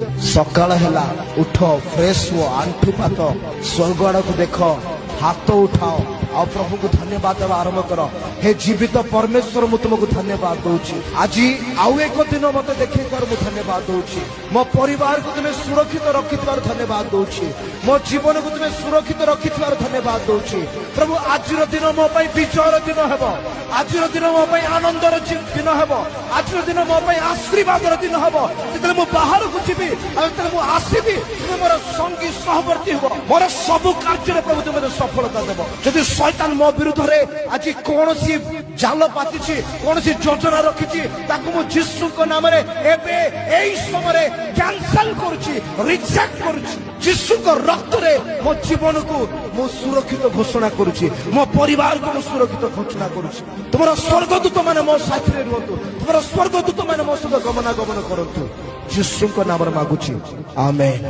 सकाळ हेला उठ फ्रेश हो आंठू पात स्वर्ग आड़ को देख हाथ उठाओ आ प्रभु को धन्यवाद देवा आरंभ कर। हे जीवित परमेश्वर मु तुमको धन्यवाद दूची। आज आउ एक दिन मत देखे मु धन्यवाद दूची। मो परिवार को तुम्हें सुरक्षित रखिथार धन्यवाद दूची। मो जीवन को तुम्हें सुरक्षित रखिथार धन्यवाद दूची। प्रभु आज दिन मो पई विजयर दिन हेबो। आज दिन मो पई आनंदर दिन हेबो। आज दिन मो पई आशीर्वादर दिन हेबो। जेतले मु बाहर को जीवी जेतले मु आसीबी तुम मोर संगी सहवर्ती हो। मोर सब कार्य प्रभु तुम सफलता देव। यदि शैतान मो विरुद्ध रे आज कौन सी जाल पाति कौन सी योजना रखी मु जीशु नाम एबे एई समय कैंसल करुची रिजेक्ट करुची। जीशु को रक्त रे मो जीवन को मु सुरक्षित घोषणा करुची। मो परिवार को मु सुरक्षित घोषणा करुची। तुमरा स्वर्गदूत माने मो साथी रे रुहतु। तुमरा स्वर्गदूत माने मो सहित गमनागमन करंतु। जीशु को नाम रे मागुची आमेन।